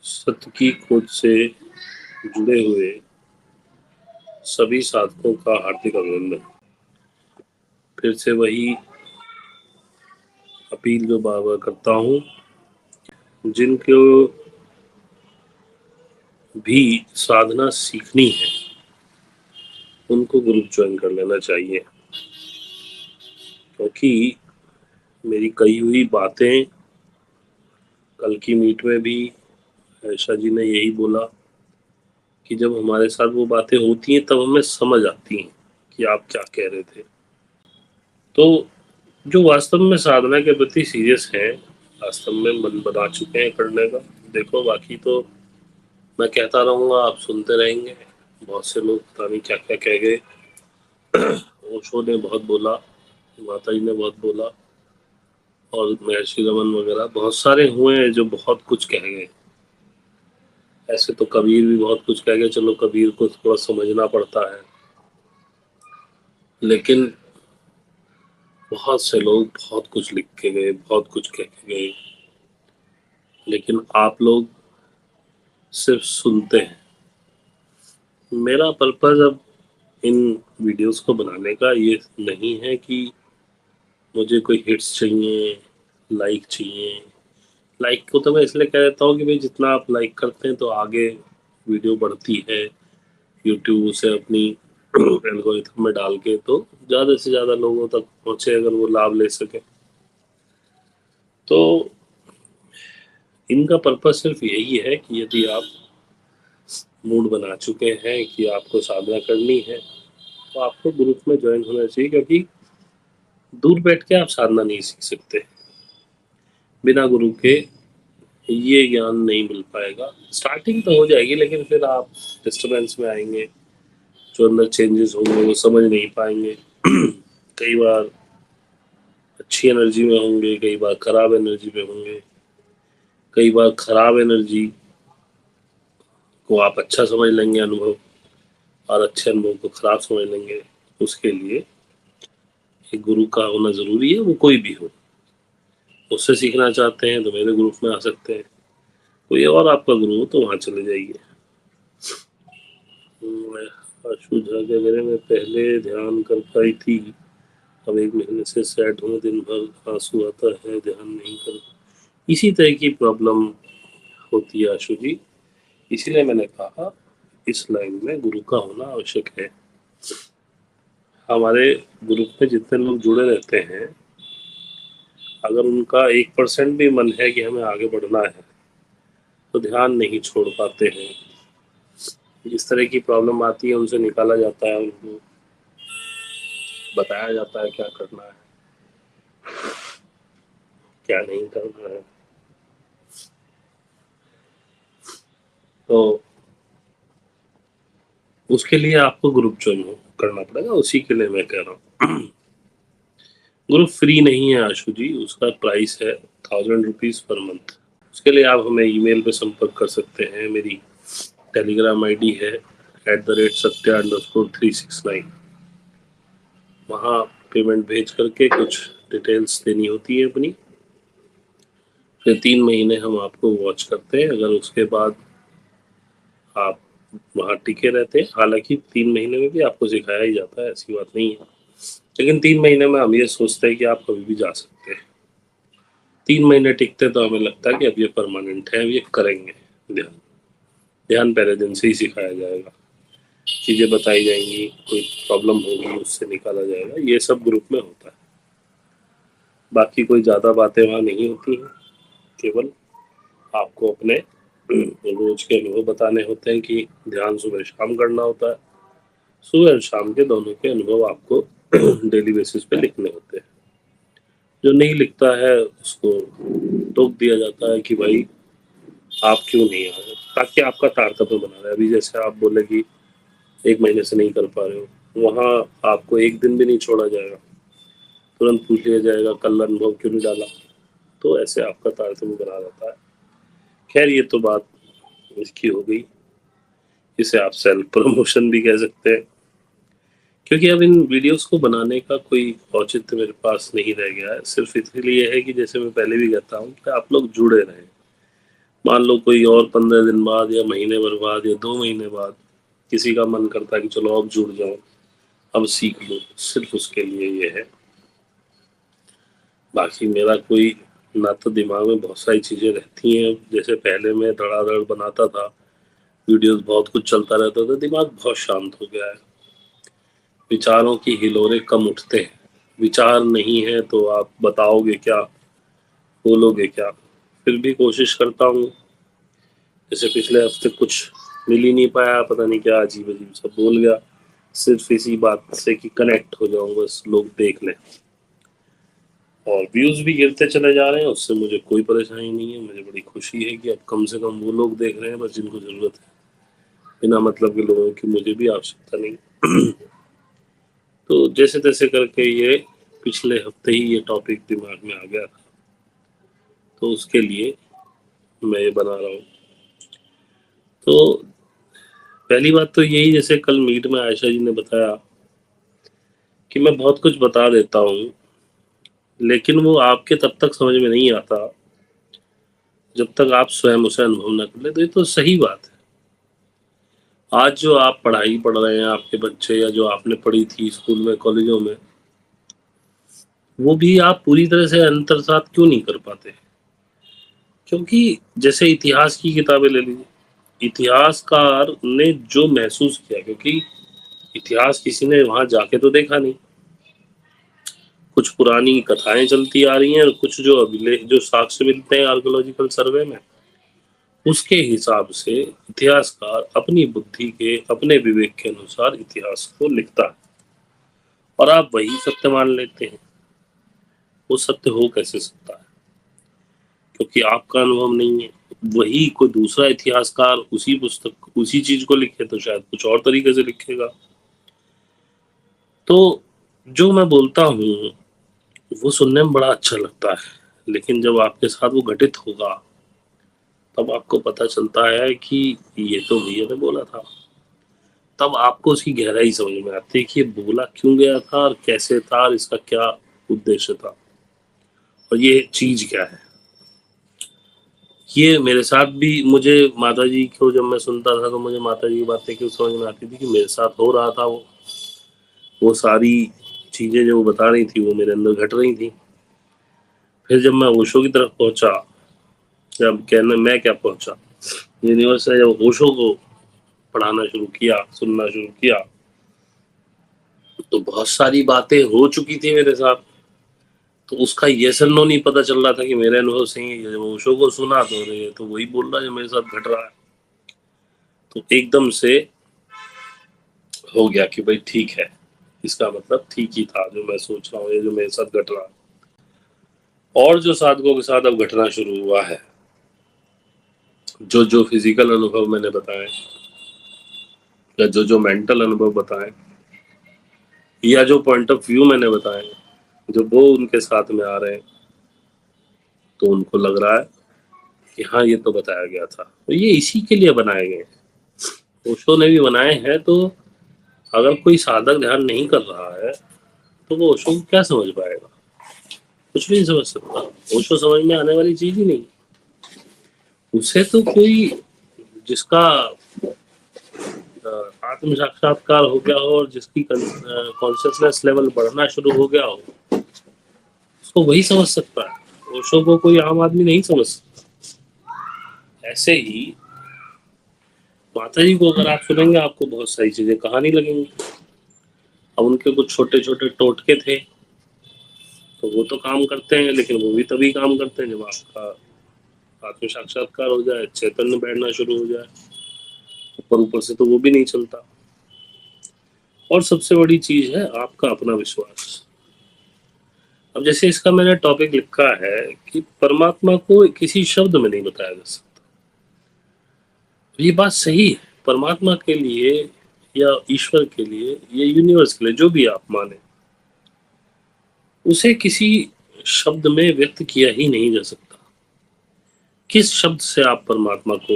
सत्य की खोज से जुड़े हुए सभी साधकों का हार्दिक अभिनंदन। फिर से वही अपील जो बार बार करता हूँ, जिनको भी साधना सीखनी है उनको ग्रुप ज्वाइन कर लेना चाहिए, क्योंकि मेरी कही हुई बातें कल की मीट में भी आयशा जी ने यही बोला कि जब हमारे साथ वो बातें होती हैं तब हमें समझ आती हैं कि आप क्या कह रहे थे। तो जो वास्तव में साधना के प्रति सीरियस है, वास्तव में मन बना चुके हैं करने का, देखो बाकी तो मैं कहता रहूंगा, आप सुनते रहेंगे। बहुत से लोग पता नहीं क्या क्या कह गए। ओशो ने बहुत बोला, माता जी ने बहुत बोला, और महर्षि रमन वगैरह बहुत सारे हुए हैं जो बहुत कुछ कह गए। ऐसे तो कबीर भी बहुत कुछ कह गए, चलो कबीर को थोड़ा समझना पड़ता है, लेकिन बहुत से लोग बहुत कुछ लिख के गए, बहुत कुछ कह के गए, लेकिन आप लोग सिर्फ सुनते हैं। मेरा पर्पज अब इन वीडियोस को बनाने का ये नहीं है कि मुझे कोई हिट्स चाहिए, लाइक चाहिए। लाइक को तो मैं इसलिए कह देता हूँ कि भाई जितना आप लाइक करते हैं तो आगे वीडियो बढ़ती है, यूट्यूब उसे अपनी एल्गोरिथम में डाल के तो ज़्यादा से ज़्यादा लोगों तक पहुँचे, अगर वो लाभ ले सके। तो इनका पर्पज सिर्फ यही है कि यदि आप मूड बना चुके हैं कि आपको साधना करनी है तो आपको ग्रुप में ज्वाइन होना चाहिए, क्योंकि दूर बैठ के आप साधना नहीं सीख सकते। बिना गुरु के ये ज्ञान नहीं मिल पाएगा। स्टार्टिंग तो हो जाएगी, लेकिन फिर आप डिस्टर्बेंस में आएंगे, जो अंदर चेंजेस होंगे वो समझ नहीं पाएंगे। कई बार अच्छी एनर्जी में होंगे, कई बार खराब एनर्जी में होंगे, कई बार खराब एनर्जी को आप अच्छा समझ लेंगे अनुभव, और अच्छे अनुभव को खराब समझ लेंगे। उसके लिए एक गुरु का होना जरूरी है, वो कोई भी हो। उससे सीखना चाहते हैं तो मेरे ग्रुप में आ सकते हैं, कोई और आपका गुरु हो तो वहाँ चले जाइए। मैं आशु झा के बारे में पहले ध्यान कर पाई थी, अब 1 महीने से सैड हूँ, दिन भर आंसू आता है, ध्यान नहीं कर। इसी तरह की प्रॉब्लम होती है आशु जी, इसीलिए मैंने कहा इस लाइन में गुरु का होना आवश्यक है। हमारे ग्रुप में जितने लोग जुड़े रहते हैं, अगर उनका 1% भी मन है कि हमें आगे बढ़ना है तो ध्यान नहीं छोड़ पाते हैं। जिस तरह की प्रॉब्लम आती है उनसे निकाला जाता है, उनको बताया जाता है क्या करना है, क्या नहीं करना है। तो उसके लिए आपको ग्रुप ज्वाइन करना पड़ेगा, उसी के लिए मैं कह रहा हूँ। ग्रुप फ्री नहीं है आशु जी, उसका प्राइस है 1000 रुपीज पर मंथ। उसके लिए आप हमें ईमेल पे संपर्क कर सकते हैं। मेरी टेलीग्राम आईडी है @satya_369। वहाँ पेमेंट भेज करके कुछ डिटेल्स देनी होती है अपनी, फिर 3 महीने हम आपको वॉच करते हैं। अगर उसके बाद आप वहाँ टिके रहते हैं, हालांकि 3 महीने में भी आपको सिखाया ही जाता है, ऐसी बात नहीं है, लेकिन 3 महीने में हम ये सोचते हैं कि आप कभी भी जा सकते हैं। 3 महीने टिकते तो हमें लगता है कि अब ये परमानेंट है, अब ये करेंगे। ध्यान ध्यान पहले दिन से ही सिखाया जाएगा, चीज़ें बताई जाएंगी, कोई प्रॉब्लम होगी उससे निकाला जाएगा, ये सब ग्रुप में होता है। बाकी कोई ज़्यादा बातें वहाँ नहीं होती हैं, केवल आपको अपने रोज के अनुभव बताने होते हैं कि ध्यान सुबह शाम करना होता है। सुबह और शाम के दोनों के अनुभव आपको डेली बेसिस पे लिखने होते हैं। जो नहीं लिखता है उसको टोक दिया जाता है कि भाई आप क्यों नहीं आ रहे, ताकि आपका तारतम्य बना रहे। अभी जैसे आप बोले कि 1 महीने से नहीं कर पा रहे हो, वहाँ आपको एक दिन भी नहीं छोड़ा जाएगा, तुरंत पूछ लिया जाएगा कल अनुभव क्यों नहीं डाला। तो ऐसे आपका तारतम्य बना रहता है। खैर ये तो बात इसकी हो गई, इसे आप सेल्फ प्रमोशन भी कह सकते हैं क्योंकि अब इन वीडियोस को बनाने का कोई औचित्य मेरे पास नहीं रह गया है, सिर्फ इसलिए है कि जैसे मैं पहले भी कहता हूँ कि आप लोग जुड़े रहें। मान लो कोई और 15 दिन बाद या महीने भर बाद या 2 महीने बाद किसी का मन करता है कि चलो अब जुड़ जाओ, अब सीख लो, सिर्फ उसके लिए ये है। बाकी मेरा कोई ना, तो दिमाग में बहुत सारी चीज़ें रहती हैं। जैसे पहले मैं धड़ाधड़ बनाता था वीडियोस, बहुत कुछ चलता रहता था, दिमाग बहुत शांत हो गया है। विचारों की हिलोरे कम उठते हैं। विचार नहीं है तो आप बताओगे क्या, बोलोगे क्या। फिर भी कोशिश करता हूँ। जैसे पिछले हफ्ते कुछ मिल ही नहीं पाया, पता नहीं क्या अजीब अजीब सब बोल गया, सिर्फ इसी बात से कि कनेक्ट हो जाऊं, बस लोग देख लें। और व्यूज भी गिरते चले जा रहे हैं, उससे मुझे कोई परेशानी नहीं है। मुझे बड़ी खुशी है कि अब कम से कम वो लोग देख रहे हैं बस जिनको जरूरत है। बिना मतलब के लोगों की मुझे भी आवश्यकता नहीं। तो जैसे तैसे करके ये पिछले हफ्ते ही ये टॉपिक दिमाग में आ गया था, तो उसके लिए मैं ये बना रहा हूँ। तो पहली बात तो यही, जैसे कल मीट में आयशा जी ने बताया कि मैं बहुत कुछ बता देता हूँ, लेकिन वो आपके तब तक समझ में नहीं आता जब तक आप स्वयं उसे अनुभव न कर ले। तो ये तो सही बात है। आज जो आप पढ़ाई पढ़ रहे हैं, आपके बच्चे, या जो आपने पढ़ी थी स्कूल में, कॉलेजों में, वो भी आप पूरी तरह से अंतर्सात क्यों नहीं कर पाते? क्योंकि जैसे इतिहास की किताबें ले लीजिए, इतिहासकार ने जो महसूस किया, क्योंकि इतिहास किसी ने वहां जाके तो देखा नहीं, कुछ पुरानी कथाएं चलती आ रही हैं और कुछ जो अभिलेख, जो साक्ष्य मिलते हैं आर्कोलॉजिकल सर्वे में, उसके हिसाब से इतिहासकार अपनी बुद्धि के, अपने विवेक के अनुसार इतिहास को लिखता है और आप वही सत्य मान लेते हैं। वो सत्य हो कैसे सकता है? क्योंकि आपका अनुभव नहीं है। वही कोई दूसरा इतिहासकार उसी पुस्तक, उसी चीज को लिखे तो शायद कुछ और तरीके से लिखेगा। तो जो मैं बोलता हूँ वो सुनने में बड़ा अच्छा लगता है, लेकिन जब आपके साथ वो घटित होगा तब आपको पता चलता है कि ये तो भैया ने बोला था। तब आपको उसकी गहराई समझ में आती है कि ये बोला क्यों गया था और कैसे था और इसका क्या उद्देश्य था और ये चीज क्या है। ये मेरे साथ भी, मुझे माता जी को जब मैं सुनता था तो मुझे माता जी की बातें क्यों समझ में आती थी कि मेरे साथ हो रहा था वो सारी चीजें जो वो बता रही थी वो मेरे अंदर घट रही थी। फिर जब मैं ओशो की तरफ पहुंचा, जब कहना मैं क्या पहुंचा, यूनिवर्स से जब ओशो को पढ़ाना शुरू किया, सुनना शुरू किया, तो बहुत सारी बातें हो चुकी थी मेरे साथ। तो उसका यस और नो नहीं पता चल रहा था कि मेरे अनुभव सही है। जब ओशो को सुना तो ये तो वही बोल रहा है जो मेरे साथ घट रहा है। तो एकदम से हो गया कि भाई ठीक है, इसका मतलब ठीक ही था जो मैं सोच रहा हूँ, ये जो मेरे साथ घट रहा है। और जो साधकों के साथ अब घटना शुरू हुआ है, जो जो फिजिकल अनुभव मैंने बताए या जो जो मेंटल अनुभव बताए या जो पॉइंट ऑफ व्यू मैंने बताए, जब वो उनके साथ में आ रहे हैं तो उनको लग रहा है कि हाँ ये तो बताया गया था, तो ये इसी के लिए बनाए गए हैं। ओशो ने भी बनाए हैं। तो अगर कोई साधक ध्यान नहीं कर रहा है तो वो ओशो को क्या समझ पाएगा? कुछ भी नहीं समझ सकता। ओशो समझ में आने वाली चीज ही नहीं। उसे तो कोई, जिसका आत्म साक्षात्कार हो गया हो और जिसकी कॉन्शियसनेस लेवल बढ़ना शुरू हो गया हो, उसको वही समझ सकता है। ओशो को कोई आम आदमी नहीं समझ सकता। ऐसे ही माता जी को अगर आप सुनेंगे आपको बहुत सारी चीजें कहानी लगेंगी। अब उनके कुछ छोटे छोटे टोटके थे तो वो तो काम करते हैं, लेकिन वो भी तभी काम करते हैं जब आपका आत्म साक्षात्कार हो जाए, चैतन्य बैठना शुरू हो जाए। ऊपर ऊपर से तो वो भी नहीं चलता। और सबसे बड़ी चीज है आपका अपना विश्वास। अब जैसे इसका मैंने टॉपिक लिखा है कि परमात्मा को किसी शब्द में नहीं बताया जा सकता। ये बात सही है। परमात्मा के लिए या ईश्वर के लिए या यूनिवर्स के लिए, जो भी आप माने, उसे किसी शब्द में व्यक्त किया ही नहीं जा सकता। किस शब्द से आप परमात्मा को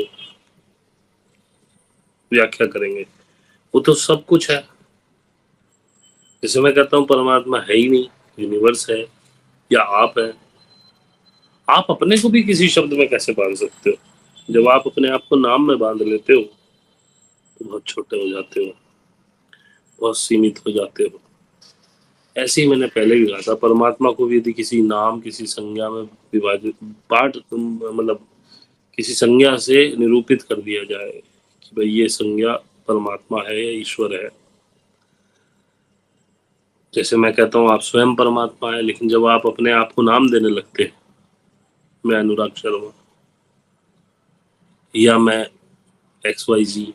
व्याख्या करेंगे? वो तो सब कुछ है। जैसे मैं कहता हूँ परमात्मा है ही नहीं, यूनिवर्स है या आप है। आप अपने को भी किसी शब्द में कैसे बांध सकते हो? जब आप अपने आप को नाम में बांध लेते हो तो बहुत छोटे हो जाते हो, बहुत सीमित हो जाते हो। ऐसे ही मैंने पहले भी कहा था, परमात्मा को भी यदि किसी नाम, किसी संज्ञा में विभाजित पाठ मतलब किसी संज्ञा से निरूपित कर दिया जाए कि भाई ये संज्ञा परमात्मा है या ईश्वर है। जैसे मैं कहता हूँ आप स्वयं परमात्मा है, लेकिन जब आप अपने आप को नाम देने लगते हैं, मैं अनुराग शर्मा या मैं XYZ,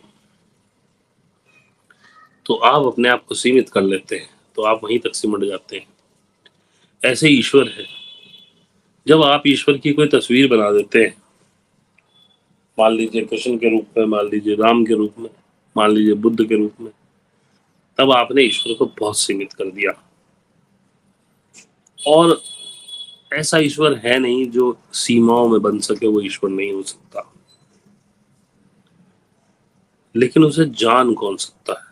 तो आप अपने आप को सीमित कर लेते हैं, तो आप वहीं तक सिमट जाते हैं। ऐसे ईश्वर है, जब आप ईश्वर की कोई तस्वीर बना देते हैं, मान लीजिए कृष्ण के रूप में, मान लीजिए राम के रूप में, मान लीजिए बुद्ध के रूप में, तब आपने ईश्वर को बहुत सीमित कर दिया। और ऐसा ईश्वर है नहीं जो सीमाओं में बन सके, वो ईश्वर नहीं हो सकता। लेकिन उसे जान कौन सकता है?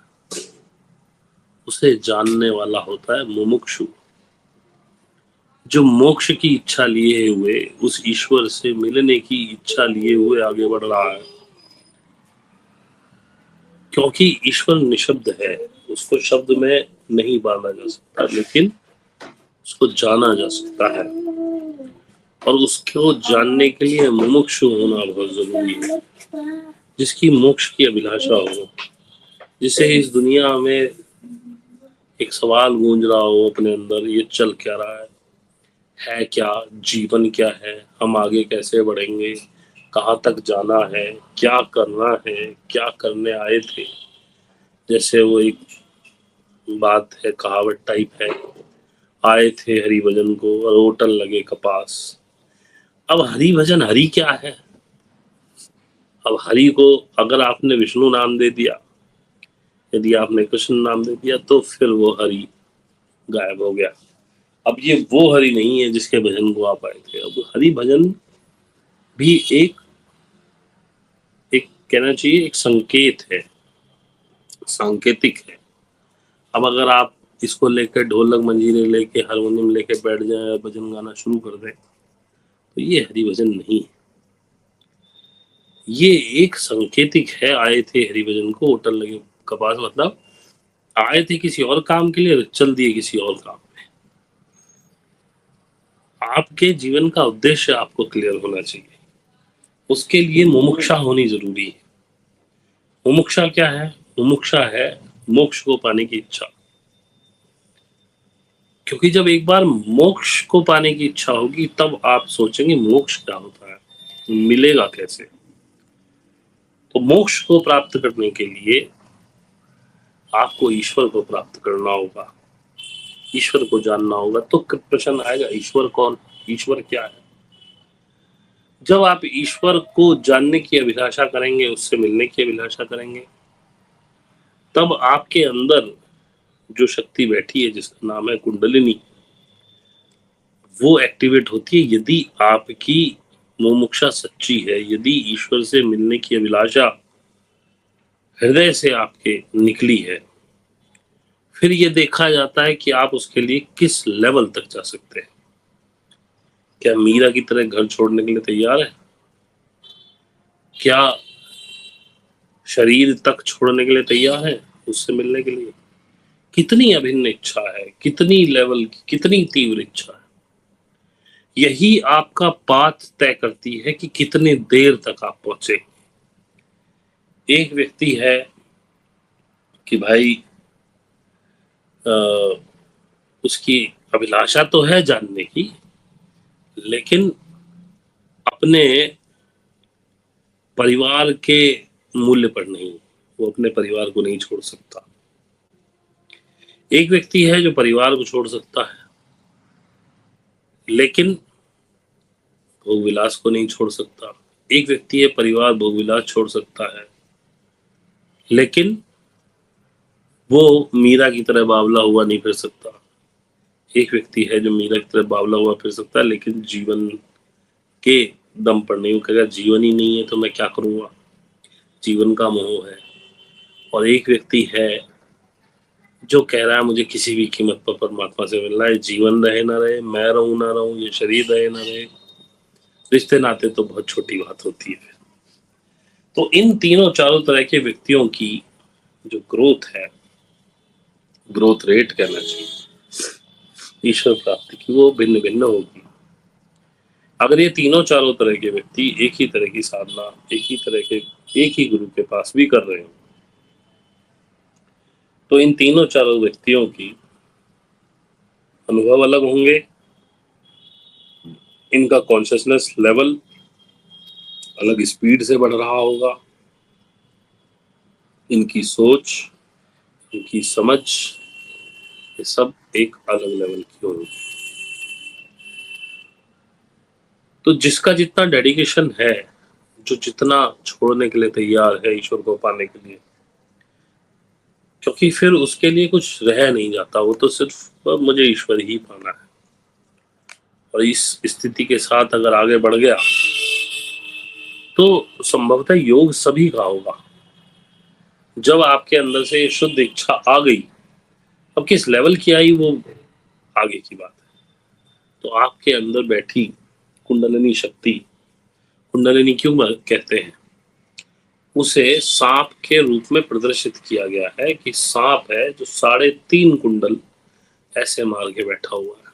उसे जानने वाला होता है मुमुक्षु, जो मोक्ष की इच्छा लिए हुए, उस ईश्वर से मिलने की इच्छा लिए हुए आगे बढ़ रहा है। क्योंकि ईश्वर निशब्द है, उसको शब्द में नहीं बांधा जा सकता, लेकिन उसको जाना जा सकता है। और उसको जानने के लिए मुमुक्षु होना बहुत जरूरी है, जिसकी मोक्ष की अभिलाषा हो, जिसे इस दुनिया में एक सवाल गूंज रहा हो अपने अंदर, ये चल क्या रहा है क्या, जीवन क्या है, हम आगे कैसे बढ़ेंगे, कहाँ तक जाना है, क्या करना है, क्या करने आए थे। जैसे वो एक बात है, कहावत टाइप है, आए थे हरि भजन को और होटल लगे कपास। अब हरि भजन हरि क्या है? अब हरि को अगर आपने विष्णु नाम दे दिया, यदि आपने कृष्ण नाम दे दिया, तो फिर वो हरि गायब हो गया। अब ये वो हरि नहीं है जिसके भजन को आप आए थे। अब हरि भजन भी एक एक कहना चाहिए एक संकेत है, सांकेतिक है। अब अगर आप इसको लेकर ढोलक मंजीरे लेके हारमोनियम लेके बैठ जाए, भजन गाना शुरू कर दें, तो ये हरि भजन नहीं है। ये एक सांकेतिक है, आए थे हरि भजन को होटल लगे कपास, मतलब आए थे किसी और काम के लिए, चल दिए किसी और काम में। आपके जीवन का उद्देश्य आपको क्लियर होना चाहिए, उसके लिए मुमुक्षा होनी जरूरी है। मुमुक्षा क्या है? मुमुक्षा है मोक्ष को पाने की इच्छा। क्योंकि जब एक बार मोक्ष को पाने की इच्छा होगी, तब आप सोचेंगे मोक्ष क्या होता है, मिलेगा कैसे। तो मोक्ष को प्राप्त करने के लिए आपको ईश्वर को प्राप्त करना होगा, ईश्वर को जानना होगा। तो प्रश्न आएगा, ईश्वर कौन, ईश्वर क्या है? जब आप ईश्वर को जानने की अभिलाषा करेंगे, उससे मिलने की अभिलाषा करेंगे, तब आपके अंदर जो शक्ति बैठी है जिसका नाम है कुंडलिनी, वो एक्टिवेट होती है। यदि आपकी मुमुक्षा सच्ची है, यदि ईश्वर से मिलने की अभिलाषा हृदय से आपके निकली है, फिर ये देखा जाता है कि आप उसके लिए किस लेवल तक जा सकते हैं। क्या मीरा की तरह घर छोड़ने के लिए तैयार है? क्या शरीर तक छोड़ने के लिए तैयार है उससे मिलने के लिए? कितनी अभिन्न इच्छा है, कितनी लेवल की, कितनी तीव्र इच्छा है। यही आपका पाथ तय करती है कि कितने देर तक आप पहुंचे। एक व्यक्ति है कि भाई उसकी अभिलाषा तो है जानने की, लेकिन अपने परिवार के मूल्य पर नहीं, वो अपने परिवार को नहीं छोड़ सकता। एक व्यक्ति है जो परिवार को छोड़ सकता है, लेकिन भोगविलास को नहीं छोड़ सकता। एक व्यक्ति है परिवार भोगविलास छोड़ सकता है, लेकिन वो मीरा की तरह बावला हुआ नहीं फिर सकता। एक व्यक्ति है जो मीरा की तरह बावला हुआ फिर सकता है, लेकिन जीवन के दम पर नहीं। वो कहेगा जीवन ही नहीं है तो मैं क्या करूंगा, जीवन का मोह है। और एक व्यक्ति है जो कह रहा है मुझे किसी भी कीमत पर परमात्मा से मिलना है, जीवन रहे ना रहे, मैं रहूं ना रहूं, ये शरीर रहे ना रहे, रिश्ते नाते तो बहुत छोटी बात होती है। तो इन तीनों चारों तरह के व्यक्तियों की जो ग्रोथ है, ग्रोथ रेट कहना चाहिए ईश्वर प्राप्ति की, वो भिन्न भिन्न होगी। अगर ये तीनों चारों तरह के व्यक्ति एक ही तरह की साधना, एक ही गुरु के पास भी कर रहे हो, तो इन तीनों चारों व्यक्तियों की अनुभव अलग होंगे, इनका कॉन्शियसनेस लेवल अलग स्पीड से बढ़ रहा होगा, इनकी सोच, इनकी समझ, ये सब एक अलग लेवल की होगी। तो जिसका जितना डेडिकेशन है, जो जितना छोड़ने के लिए तैयार है ईश्वर को पाने के लिए, क्योंकि फिर उसके लिए कुछ रह नहीं जाता, वो तो सिर्फ मुझे ईश्वर ही पाना है। और इस स्थिति के साथ अगर आगे बढ़ गया तो संभवतः योग सभी का होगा। जब आपके अंदर से शुद्ध इच्छा आ गई, अब किस लेवल की आई वो आगे की बात है। तो आपके अंदर बैठी कुंडलिनी शक्ति, कुंडलिनी क्यों कहते हैं, उसे सांप के रूप में प्रदर्शित किया गया है कि सांप है जो 3.5 कुंडल ऐसे मार के बैठा हुआ है।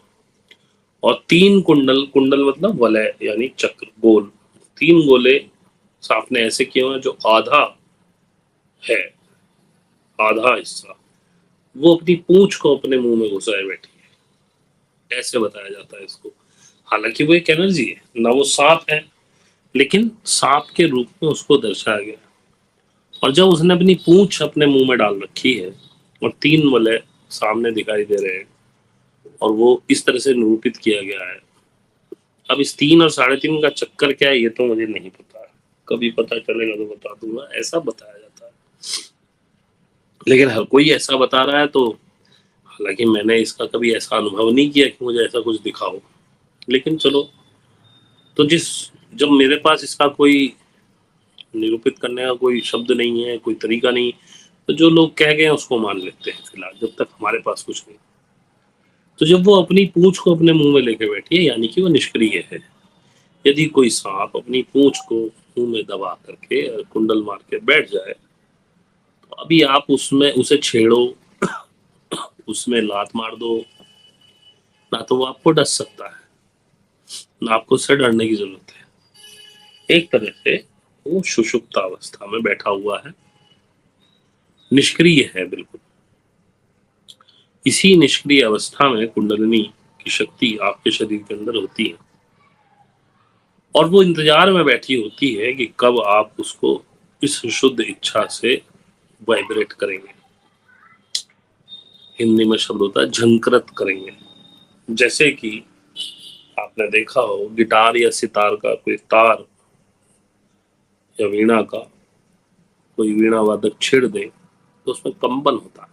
और 3 कुंडल, कुंडल मतलब वलय यानी चक्र, गोल, 3 गोले सांप ने ऐसे किए हुए जो आधा है, आधा हिस्सा वो अपनी पूंछ को अपने मुंह में घुसाए बैठी है, ऐसे बताया जाता है इसको। हालांकि वो एक एनर्जी है ना, वो सांप है, लेकिन सांप के रूप में उसको दर्शाया गया। और जब उसने अपनी पूंछ अपने मुंह में डाल रखी है और 3 वलय सामने दिखाई दे रहे हैं और वो इस तरह से निरूपित किया गया है। अब इस 3 और 3.5 का चक्कर क्या है ये तो मुझे नहीं पता, कभी पता चलेगा तो बता दूंगा, ऐसा बताया जाता है। लेकिन हर कोई ऐसा बता रहा है, तो हालांकि मैंने इसका कभी ऐसा अनुभव नहीं किया कि मुझे ऐसा कुछ दिखा हो, लेकिन चलो, तो जब मेरे पास इसका कोई निरूपित करने का कोई शब्द नहीं है, कोई तरीका नहीं, तो जो लोग कह गए उसको मान लेते हैं फिलहाल, जब तक हमारे पास कुछ नहीं। तो जब वो अपनी पूंछ को अपने मुंह में लेके बैठी है, यानी कि वो निष्क्रिय है। यदि कोई सांप अपनी पूंछ को मुंह में दबा करके कुंडल मार के बैठ जाए, तो अभी आप उसमें उसे छेड़ो, उसमें लात मार दो, ना तो वो आपको डस सकता है, ना आपको उससे डरने की जरूरत है। एक तरह से वो सुषुप्त अवस्था में बैठा हुआ है, निष्क्रिय है बिल्कुल। इसी निष्क्रिय अवस्था में कुंडलिनी की शक्ति आपके शरीर के अंदर होती है और वो इंतजार में बैठी होती है कि कब आप उसको इस शुद्ध इच्छा से वाइब्रेट करेंगे। हिंदी में शब्द होता है झंकृत करेंगे। जैसे कि आपने देखा हो गिटार या सितार का कोई तार या वीणा का कोई वीणा वादक छेड़ दे तो उसमें कंपन होता है,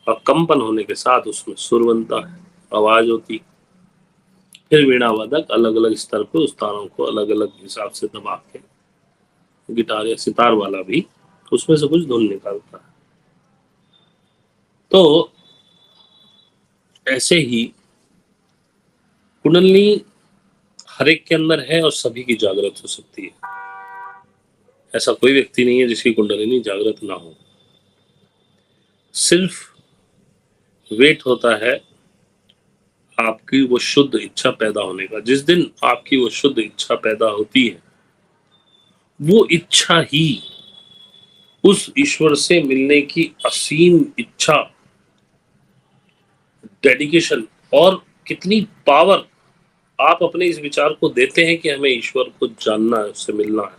और कंपन होने के साथ उसमें सुर बनता है, आवाज होती। फिर वीणा वादक अलग अलग स्तर पर उस तारों को अलग अलग हिसाब से दबा के गिटार या सितार वाला भी उसमें से कुछ धुन निकालता है। तो ऐसे ही कुंडलिनी हर एक के अंदर है और सभी की जागृत हो सकती है। ऐसा कोई व्यक्ति नहीं है जिसकी कुंडलिनी जागृत ना हो। सिर्फ वेट होता है आपकी वो शुद्ध इच्छा पैदा होने का। जिस दिन आपकी वो शुद्ध इच्छा पैदा होती है, वो इच्छा ही उस ईश्वर से मिलने की असीम इच्छा, डेडिकेशन और कितनी पावर आप अपने इस विचार को देते हैं कि हमें ईश्वर को जानना है, उससे मिलना है,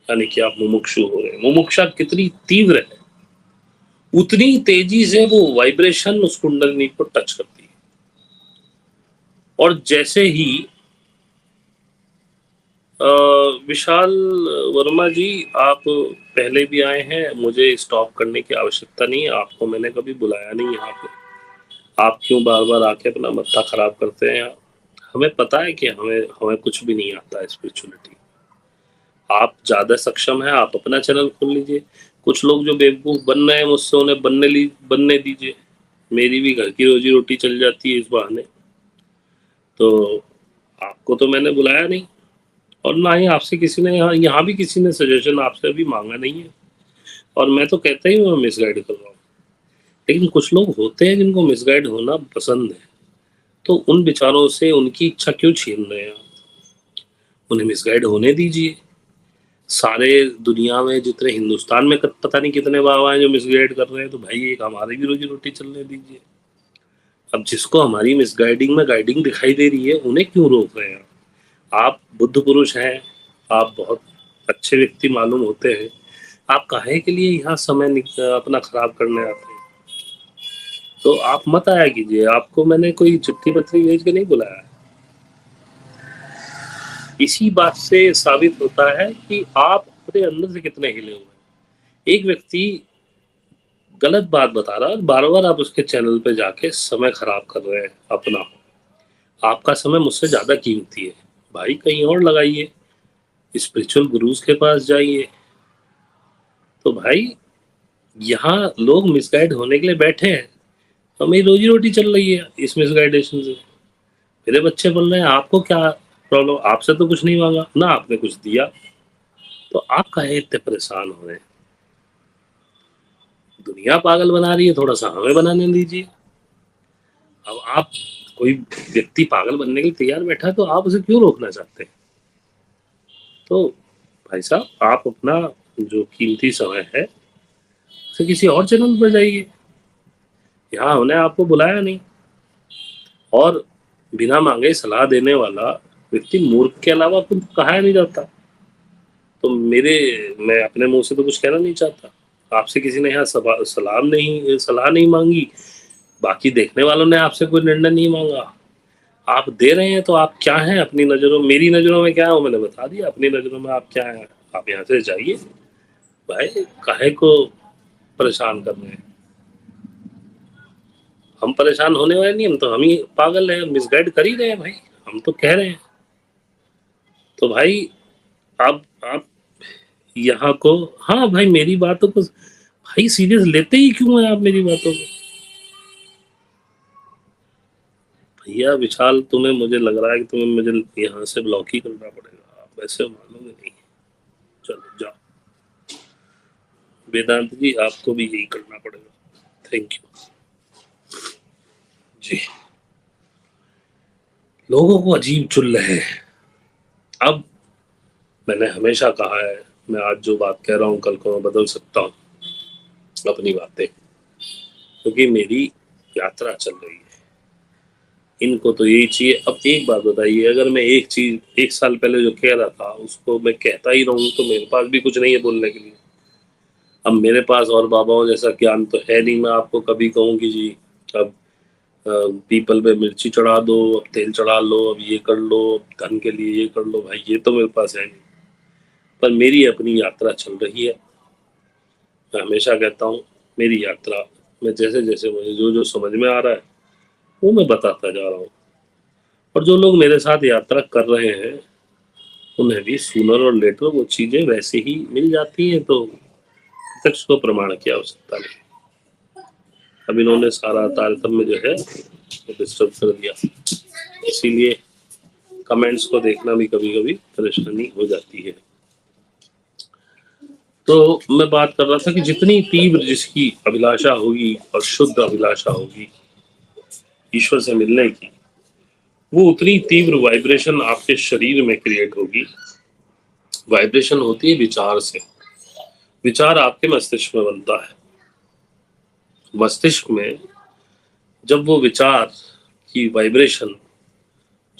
यानी कि आप मुमुक्षु हो रहे हैं। मुमुक्षा कितनी तीव्र है, उतनी तेजी से वो वाइब्रेशन उस कुंडलिनी को टच करती है। और जैसे ही विशाल वर्मा जी, आप पहले भी आए हैं, मुझे स्टॉप करने की आवश्यकता नहीं है, आपको मैंने कभी बुलाया नहीं यहाँ पे। आप क्यों बार बार आके अपना मत्था खराब करते हैं? हमें पता है कि हमें हमें कुछ भी नहीं आता है स्पिरिचुअलिटी। आप ज्यादा सक्षम है, आप अपना चैनल खोल लीजिए। कुछ लोग जो बेवकूफ बन रहे हैं मुझसे, उन्हें बनने दीजिए। मेरी भी घर की रोजी रोटी चल जाती है इस बहाने। तो आपको तो मैंने बुलाया नहीं, और ना ही आपसे किसी ने, यहाँ भी किसी ने सजेशन आपसे अभी मांगा नहीं है। और मैं तो कहता ही हूँ मैं मिसगाइड कर रहा हूँ, लेकिन कुछ लोग होते हैं जिनको मिसगाइड होना पसंद है। तो उन बेचारों से उनकी इच्छा क्यों छीन रहे हैं आप? उन्हें मिसगाइड होने दीजिए। सारे दुनिया में जितने हिंदुस्तान में पता नहीं कितने बाबा हैं जो मिसगाइड कर रहे हैं, तो भाई एक हमारी भी रोजी रोटी चलने दीजिए। अब जिसको हमारी मिसगाइडिंग में गाइडिंग दिखाई दे रही है, उन्हें क्यों रोक रहे हैं आप? बुद्ध पुरुष हैं, आप बहुत अच्छे व्यक्ति मालूम होते हैं, आप काहे के लिए यहाँ समय अपना खराब करने आते हैं? तो आप मत आया कीजिए। आपको मैंने कोई चिट्ठी पत्री भेज के नहीं बुलाया। इसी बात से साबित होता है कि आप अपने अंदर से कितने हिले हुए हैं। एक व्यक्ति गलत बात बता रहा है, बार बार आप उसके चैनल पे जाके समय खराब कर रहे हैं अपना। आपका समय मुझसे ज्यादा कीमती है भाई, कहीं और लगाइए, स्पिरिचुअल गुरुज के पास जाइए। तो भाई यहाँ लोग मिसगाइड होने के लिए बैठे हैं, हमें रोजी रोटी चल रही है इस मिसगाइडेशन से। मेरे बच्चे बोल रहे हैं आपको क्या प्रॉब्लम, आपसे तो कुछ नहीं मांगा ना आपने कुछ दिया, तो आप काहे इतने परेशान हो रहे हैं? दुनिया पागल बना रही है, थोड़ा सा हमें बनाने दीजिए। अब आप, कोई व्यक्ति पागल बनने के लिए तैयार बैठा है, तो आप उसे क्यों रोकना चाहते हैं? तो भाई साहब, आप अपना जो कीमती समय है उसे किसी और चैनल पर जाइए। यहाँ हमने आपको बुलाया नहीं। और बिना मांगे सलाह देने वाला व्यक्ति मूर्ख के अलावा कुछ कहा नहीं जाता। तो मैं अपने मुंह से तो कुछ कहना नहीं चाहता। आपसे किसी ने यहाँ सलाह नहीं मांगी, बाकी देखने वालों ने आपसे कोई निर्णय नहीं मांगा। आप दे रहे हैं तो आप क्या हैं अपनी नज़रों, मेरी नज़रों में क्या है वो मैंने बता दिया, अपनी नज़रों में आप क्या हैं। आप यहाँ से जाइए भाई, काहे को परेशान कर रहे हैं? हम परेशान होने वाले नहीं, हम तो हम ही पागल हैं, मिसगाइड कर ही रहे हैं भाई, हम तो कह रहे हैं। तो भाई आप यहाँ को, हाँ भाई मेरी बातों को भाई सीरियस लेते ही क्यों हैं आप मेरी बातों को? भैया विशाल, तुम्हें, मुझे लग रहा है कि तुम्हें मुझे यहाँ से ब्लॉक ही करना पड़ेगा, आप ऐसे मानोगे नहीं। चलो जाओ। वेदांत जी, आपको भी यही करना पड़ेगा। थैंक यू जी। लोगों को अजीब चुल रहे हैं। अब मैंने हमेशा कहा है, मैं आज जो बात कह रहा हूँ कल को मैं बदल सकता हूँ अपनी बातें, क्योंकि मेरी यात्रा चल रही है। इनको तो यही चाहिए। अब एक बात बताइए, अगर मैं एक चीज 1 साल पहले जो कह रहा था उसको मैं कहता ही रहूं, तो मेरे पास भी कुछ नहीं है बोलने के लिए। अब मेरे पास और बाबाओं जैसा ज्ञान तो है नहीं, मैं आपको कभी कहूँ कि जी अब पीपल पे मिर्ची चढ़ा दो, अब तेल चढ़ा लो, अब ये कर लो, अब धन के लिए ये कर लो, भाई ये तो मेरे पास है नहीं। पर मेरी अपनी यात्रा चल रही है। मैं हमेशा कहता हूँ मेरी यात्रा में जैसे जैसे मुझे जो जो समझ में आ रहा है वो मैं बताता जा रहा हूँ। और जो लोग मेरे साथ यात्रा कर रहे हैं उन्हें भी सूनर और लेटर वो चीजें वैसे ही मिल जाती हैं, तो प्रत्यक्ष को प्रमाण की आवश्यकता नहीं। अब इन्होंने सारा तारतम्य जो है वो डिस्टर्ब कर दिया, इसीलिए कमेंट्स को देखना भी कभी कभी परेशानी हो जाती है। तो मैं बात कर रहा था कि जितनी तीव्र जिसकी अभिलाषा होगी और शुद्ध अभिलाषा होगी ईश्वर से मिलने की, वो उतनी तीव्र वाइब्रेशन आपके शरीर में क्रिएट होगी। वाइब्रेशन होती है विचार से। विचार आपके मस्तिष्क में बनता है। मस्तिष्क में जब वो विचार की वाइब्रेशन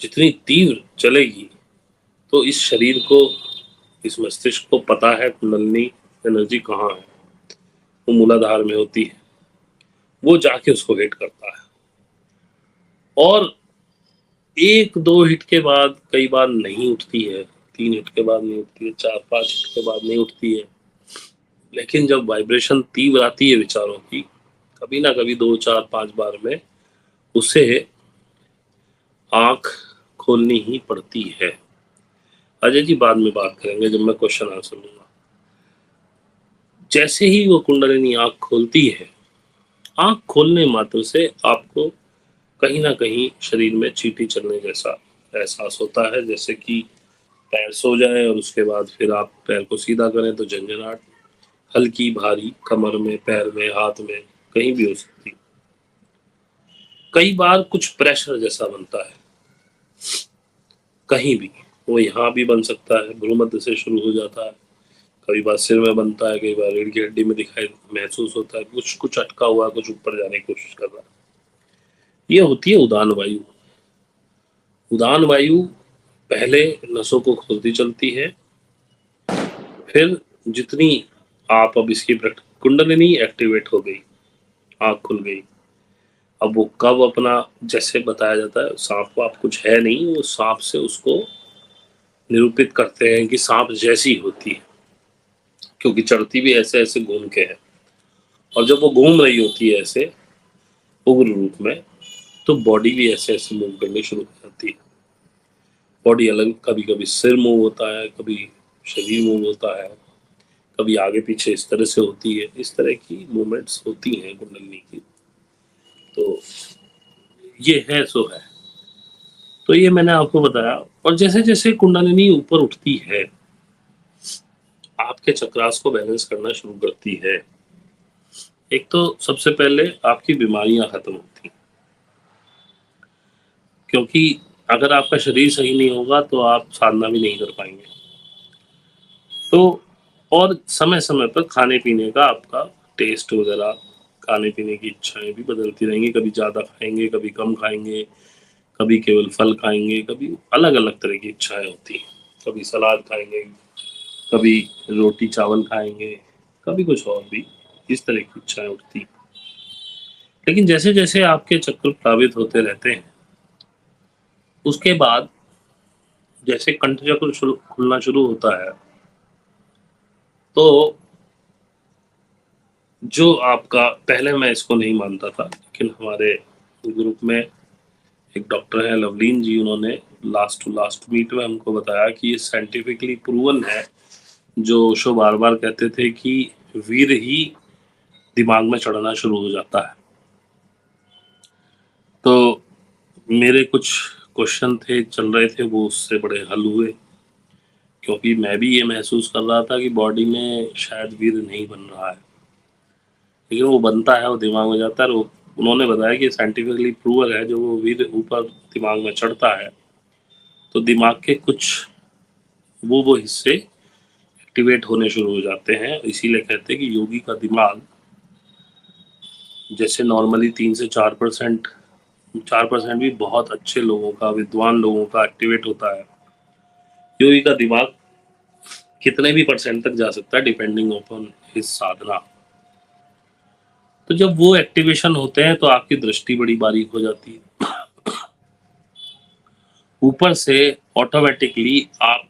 जितनी तीव्र चलेगी, तो इस शरीर को, इस मस्तिष्क को पता है कुंडलनी एनर्जी कहाँ है, वो मूलाधार में होती है। वो जाके उसको हिट करता है, और 1-2 हिट के बाद कई बार नहीं उठती है, 3 हिट के बाद नहीं उठती है, 4-5 हिट के बाद नहीं उठती है। लेकिन जब वाइब्रेशन तीव्र आती है विचारों की, कभी ना कभी 2-4-5 बार में उसे आंख खोलनी ही पड़ती है। अजय जी बाद में बात करेंगे जब मैं क्वेश्चन आंसर लूंगा। जैसे ही वो कुंडलिनी आँख खोलती है, आँख खोलने मात्र से आपको कहीं न कहीं शरीर में चींटी चलने जैसा एहसास होता है, जैसे कि पैर सो जाए और उसके बाद फिर आप पैर को सीधा करें तो झंझनाहट हल्की भारी कमर में, पैर में, हाथ में, कहीं भी हो सकती है। कई बार कुछ प्रेशर जैसा बनता है, कहीं भी, वो यहाँ भी बन सकता है, भ्रूमध्य से शुरू हो जाता है, कई बार सिर में बनता है, कई बार रीढ़ की हड्डी में दिखाई महसूस होता है, कुछ कुछ अटका हुआ है, कुछ ऊपर जाने की कोशिश कर रहा है। ये होती है उदान वायु। उदान वायु पहले नसों को खोलती चलती है, फिर जितनी आप अब इसकी कुंडलिनी एक्टिवेट हो गई, आँख खुल गई, अब वो कब अपना, जैसे बताया जाता है सांप वाप कुछ है नहीं, वो सांप से उसको निरूपित करते हैं कि सांप जैसी होती है, क्योंकि चढ़ती भी ऐसे ऐसे घूम के है, और जब वो घूम रही होती है ऐसे उग्र रूप में, तो बॉडी भी ऐसे ऐसे मूव करनी शुरू हो जाती है। बॉडी अलग, कभी कभी सिर मूव होता है, कभी शरीर मूव होता है, कभी आगे पीछे इस तरह से होती है, इस तरह की मूवमेंट्स होती हैं कुंडलिनी की। तो ये है सो है। तो ये मैंने आपको बताया, और जैसे जैसे कुंडलिनी ऊपर उठती है, आपके चक्रास को बैलेंस करना शुरू करती है। एक तो सबसे पहले आपकी बीमारियां खत्म होती, क्योंकि अगर आपका शरीर सही नहीं होगा तो आप साधना भी नहीं कर पाएंगे। तो और समय समय पर खाने पीने का आपका टेस्ट वगैरह, खाने पीने की इच्छाएं भी बदलती रहेंगी, कभी ज़्यादा खाएंगे, कभी कम खाएंगे, कभी केवल फल खाएंगे, कभी अलग अलग तरह की इच्छाएं होती हैं, कभी सलाद खाएंगे, कभी रोटी चावल खाएंगे, कभी कुछ और भी, इस तरह की इच्छाएं उठती। लेकिन जैसे जैसे आपके चक्र प्लावित होते रहते हैं, उसके बाद जैसे कंठ चक्र खुलना शुरू होता है, तो जो आपका, पहले मैं इसको नहीं मानता था, लेकिन हमारे ग्रुप में एक डॉक्टर है लवलीन जी, उन्होंने लास्ट टू लास्ट मीट में हमको बताया कि ये साइंटिफिकली प्रूवन है, जो शो बार बार कहते थे कि वीर ही दिमाग में चढ़ना शुरू हो जाता है। तो मेरे कुछ क्वेश्चन थे चल रहे थे, वो उससे बड़े हल हुए, क्योंकि मैं भी ये महसूस कर रहा था कि बॉडी में शायद वीर नहीं बन रहा है, लेकिन वो बनता है, वो दिमाग में जाता है। वो उन्होंने बताया कि साइंटिफिकली प्रूवन है, जो वो वीर ऊपर दिमाग में चढ़ता है तो दिमाग के कुछ वो हिस्से एक्टिवेट होने शुरू हो जाते हैं। इसीलिए कहते हैं कि योगी का दिमाग जैसे नॉर्मली 3 से 4%, 4% भी बहुत अच्छे लोगों का, विद्वान लोगों का एक्टिवेट होता है, योगी का दिमाग कितने भी परसेंट तक जा सकता है डिपेंडिंग अपॉन हिज साधना। तो जब वो एक्टिवेशन होते हैं तो आपकी दृष्टि बड़ी बारीक हो जाती है, ऊपर से ऑटोमेटिकली आप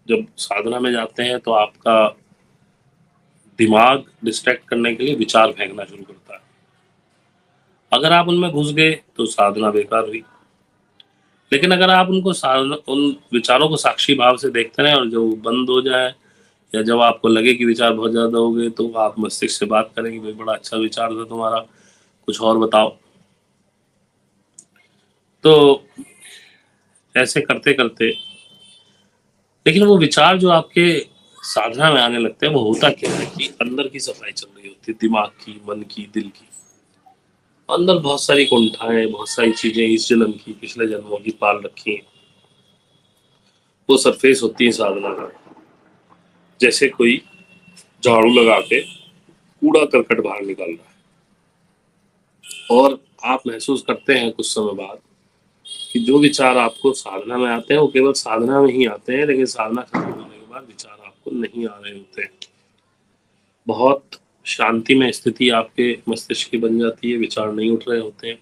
जब साधना में जाते हैं तो आपका दिमाग डिस्ट्रैक्ट करने के लिए विचार फेंकना शुरू करता है। अगर आप उनमें घुस गए तो साधना बेकार हुई, लेकिन अगर आप उनको उन विचारों को साक्षी भाव से देखते रहें, और जब बंद हो जाए या जब आपको लगे कि विचार बहुत ज़्यादा हो गए, तो आप मस्तिष्क से बात करें कि भाई बड़ा अच्छा विचार था तुम्हारा, कुछ और बताओ। तो ऐसे करते करते, लेकिन वो विचार जो आपके साधना में आने लगते हैं, वो होता क्या है कि अंदर की सफाई चल रही होती है, दिमाग की, मन की, दिल की। अंदर बहुत सारी कुंठाएं, बहुत सारी चीजें इस जन्म की, पिछले जन्मों की पाल रखी हैं, वो सरफेस होती है साधना का। जैसे कोई झाड़ू लगा के कूड़ा करकट बाहर निकाल रहा है, और आप महसूस करते हैं कुछ समय बाद कि जो विचार आपको साधना में आते हैं वो केवल साधना में ही आते हैं, लेकिन साधना खत्म होने के बाद विचार आपको नहीं आ रहे होते हैं। बहुत शांति में स्थिति आपके मस्तिष्क की बन जाती है, विचार नहीं उठ रहे होते हैं,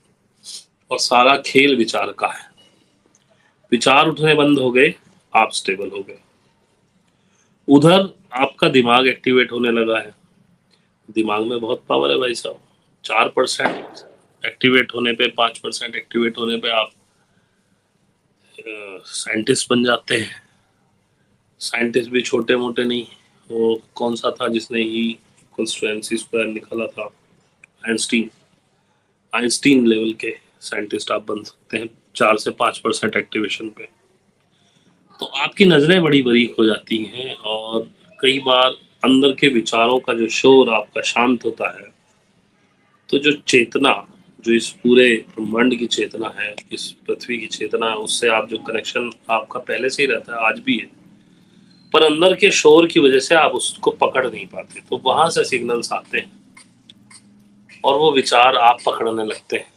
और सारा खेल विचार का है। विचार उठने बंद हो गए, आप स्टेबल हो गए। उधर आपका दिमाग एक्टिवेट होने लगा है। दिमाग में बहुत पावर है भाई साहब। 4% एक्टिवेट होने पे, 5% एक्टिवेट होने पे आप साइंटिस्ट बन जाते हैं। साइंटिस्ट भी छोटे मोटे नहीं, वो कौन सा था जिसने ही कॉन्स्टिट्यूएंसी स्क्वायर निकाला था? आइंस्टीन। आइंस्टीन लेवल के साइंटिस्ट आप बन सकते हैं 4 से 5% एक्टिवेशन पे। तो आपकी नजरें बड़ी बारीक हो जाती हैं और कई बार अंदर के विचारों का जो शोर आपका शांत होता है, तो जो चेतना, जो इस पूरे ब्रह्मांड की चेतना है, इस पृथ्वी की चेतना है, उससे आप जो कनेक्शन आपका पहले से ही रहता है, आज भी है, पर अंदर के शोर की वजह से आप उसको पकड़ नहीं पाते, तो वहां से सिग्नल्स आते हैं और वो विचार आप पकड़ने लगते हैं।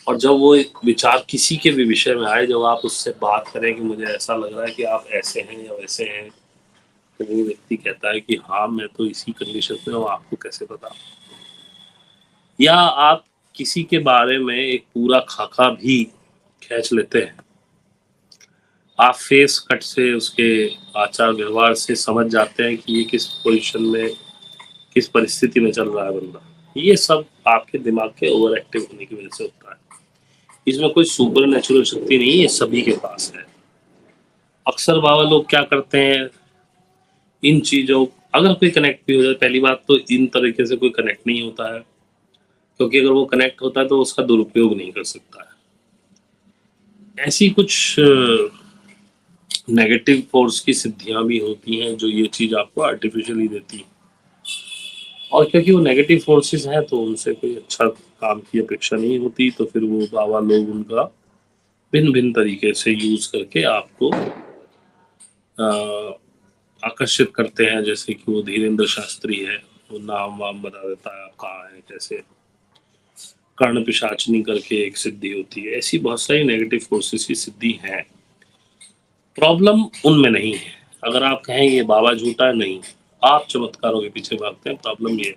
और जब वो एक विचार किसी के भी विषय में आए, जब आप उससे बात करें कि मुझे ऐसा लग रहा है कि आप ऐसे हैं या वैसे हैं, तो वो व्यक्ति कहता है कि हाँ मैं तो इसी कंडीशन में हूँ, आपको कैसे पता? या आप किसी के बारे में एक पूरा खाका भी खींच लेते हैं, आप फेस कट से उसके आचार व्यवहार से समझ जाते हैं कि ये किस पोजीशन में, किस परिस्थिति में चल रहा है बंदा। ये सब आपके दिमाग के ओवर एक्टिव होने की वजह से होता है। इसमें कोई सुपर नेचुरल शक्ति नहीं है, ये सभी के पास है। अक्सर बाबा लोग क्या करते हैं, इन चीजों, अगर कोई कनेक्ट भी हो जाए, पहली बात तो इन तरीके से कोई कनेक्ट नहीं होता है, क्योंकि अगर वो कनेक्ट होता है तो उसका दुरुपयोग नहीं कर सकता है। ऐसी कुछ नेगेटिव फोर्स की सिद्धियां भी होती हैं जो ये चीज आपको आर्टिफिशियली देती है, और क्योंकि वो नेगेटिव फोर्सेस हैं तो उनसे कोई अच्छा काम की अपेक्षा नहीं होती, तो फिर वो बाबा लोग उनका भिन्न भिन्न तरीके से यूज करके आपको आकर्षित करते हैं। जैसे कि वो धीरेन्द्र शास्त्री है, वो नाम वाम बता देता है आप कहाँ है कैसे। कर्ण पिशाचनी करके एक सिद्धि होती है। ऐसी बहुत सारी नेगेटिव फोर्सेस की सिद्धि है। प्रॉब्लम उनमें नहीं है। अगर आप कहेंगे बाबा झूठा है, नहीं, आप चमत्कारों के पीछे भागते हैं। प्रॉब्लम ये है,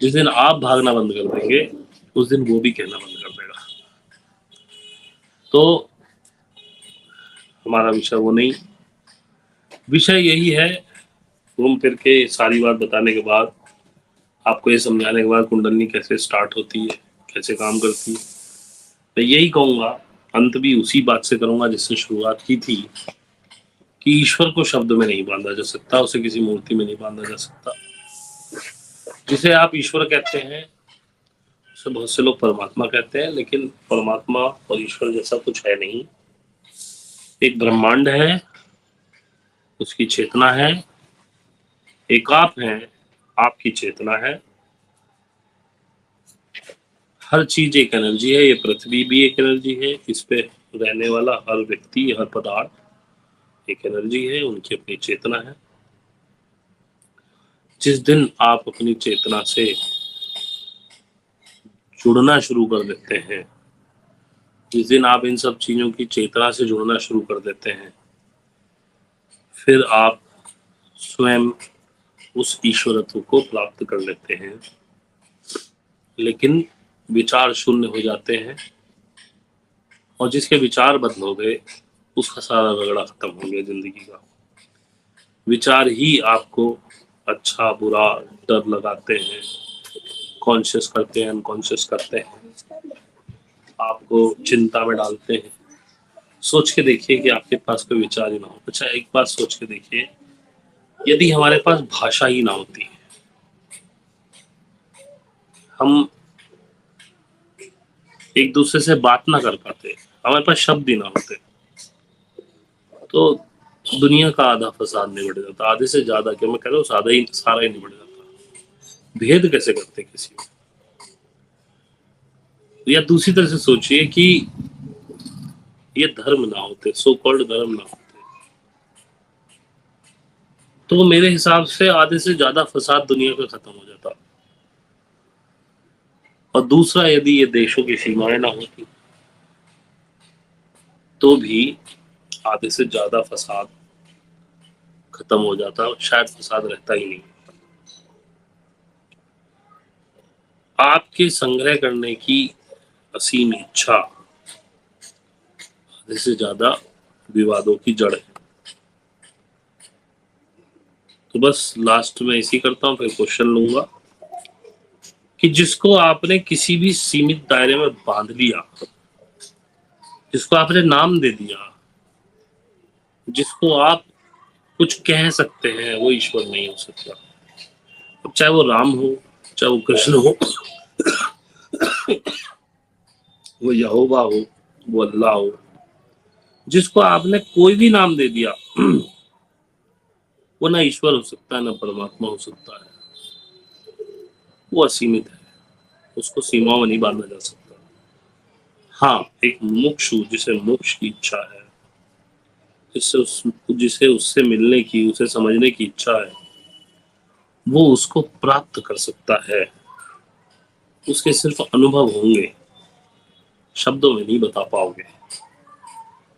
जिस दिन आप भागना बंद कर देंगे उस दिन वो भी कहना बंद कर देगा। तो हमारा विषय वो नहीं, विषय यही है। घूम फिर के सारी बात बताने के बाद, आपको ये समझाने के बाद कुंडलनी कैसे स्टार्ट होती है, कैसे काम करती है, मैं यही कहूँगा, अंत भी उसी बात से करूँगा जिससे शुरुआत की थी, कि ईश्वर को शब्द में नहीं बांधा जा सकता, उसे किसी मूर्ति में नहीं बांधा जा सकता। जिसे आप ईश्वर कहते हैं उसे बहुत से लोग परमात्मा कहते हैं, लेकिन परमात्मा और ईश्वर जैसा कुछ है नहीं। एक ब्रह्मांड है, उसकी चेतना है, एक आप हैं, आपकी चेतना है। हर चीज एक एनर्जी है, ये पृथ्वी भी एक एनर्जी है, इस पे रहने वाला हर व्यक्ति, हर पदार्थ एक एनर्जी है, उनकी अपनी चेतना है। जिस दिन आप अपनी चेतना से जुड़ना शुरू कर देते हैं, जिस दिन आप इन सब चीजों की चेतना से जुड़ना शुरू कर देते हैं, फिर आप स्वयं उस ईश्वरत्व को प्राप्त कर लेते हैं। लेकिन विचार शून्य हो जाते हैं, और जिसके विचार बदल हो गए उसका सारा रगड़ा खत्म हो गया जिंदगी का। विचार ही आपको अच्छा बुरा डर लगाते हैं, कॉन्शियस करते हैं, अनकॉन्शियस करते हैं, आपको चिंता में डालते हैं। सोच के देखिए कि आपके पास कोई विचार ही ना हो। अच्छा, एक बात सोच के देखिए, यदि हमारे पास भाषा ही ना होती, हम एक दूसरे से बात ना कर पाते, हमारे पास शब्द ही ना होते, तो दुनिया का आधा फसाद निबट जाता। आधे से ज्यादा, क्या मैं कह रहा हूँ, सारा ही निबट जाता। भेद कैसे करते किसी में? या दूसरी तरह से सोचिए कि ये धर्म ना होते, सो कॉल्ड धर्म ना होते, तो मेरे हिसाब से आधे से ज्यादा फसाद दुनिया का खत्म हो जाता। और दूसरा, यदि ये देशों की सीमाएं ना होती तो भी आधे से ज्यादा फसाद खत्म हो जाता, शायद फसाद रहता ही नहीं। आपके संग्रह करने की असीम इच्छा आधे से ज्यादा विवादों की जड़ है। तो बस लास्ट में इसी करता हूँ, फिर क्वेश्चन लूंगा कि जिसको आपने किसी भी सीमित दायरे में बांध लिया, जिसको आपने नाम दे दिया, जिसको आप कुछ कह सकते हैं, वो ईश्वर नहीं हो सकता। अब चाहे वो राम हो, चाहे वो कृष्ण हो, वो यहोवा हो, वो अल्लाह हो, जिसको आपने कोई भी नाम दे दिया, वो ना ईश्वर हो सकता है ना परमात्मा हो सकता है। वो असीमित है, उसको सीमाओं में नहीं बांधा जा सकता। हाँ, एक मुमुक्षु जिसे मोक्ष की इच्छा है, जिसे उससे मिलने की, उसे समझने की इच्छा है, वो उसको प्राप्त कर सकता है। उसके सिर्फ अनुभव होंगे, शब्दों में नहीं बता पाओगे।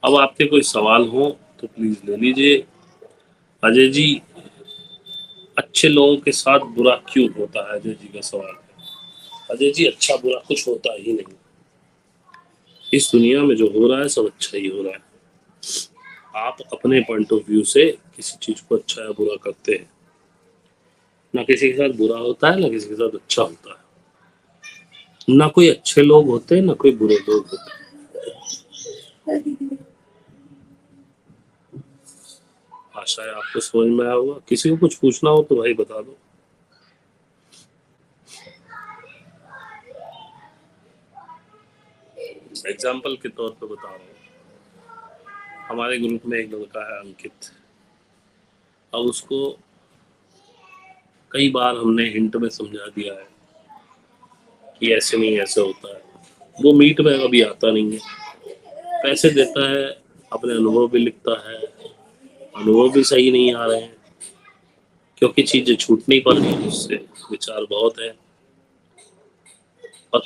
अब आपके कोई सवाल हो तो प्लीज ले लीजिए। अजय जी, अच्छे लोगों के साथ बुरा क्यों होता है? अजय जी का सवाल है। अजय जी, अच्छा बुरा कुछ होता ही नहीं। इस दुनिया में जो हो रहा है सब अच्छा ही हो रहा है। आप अपने पॉइंट ऑफ व्यू से किसी चीज को अच्छा या बुरा करते हैं। ना किसी के साथ बुरा होता है, ना किसी के साथ अच्छा होता है। ना कोई अच्छे लोग होते हैं, ना कोई बुरे लोग होते हैं। आशा है आपको समझ में आया होगा। किसी को कुछ पूछना हो तो भाई बता दो। एग्जाम्पल के तौर पे बता रहा हूँ। हमारे ग्रुप में एक लड़का है अंकित। अब उसको कई बार हमने हिंट में समझा दिया है कि ऐसे नहीं, ऐसे होता है। वो मीट में कभी आता नहीं है। पैसे देता है, अपने अनुभव भी लिखता है, अनुभव भी सही नहीं आ रहे हैं, क्योंकि चीजें छूट नहीं पा रही हैं उससे। विचार बहुत है, और,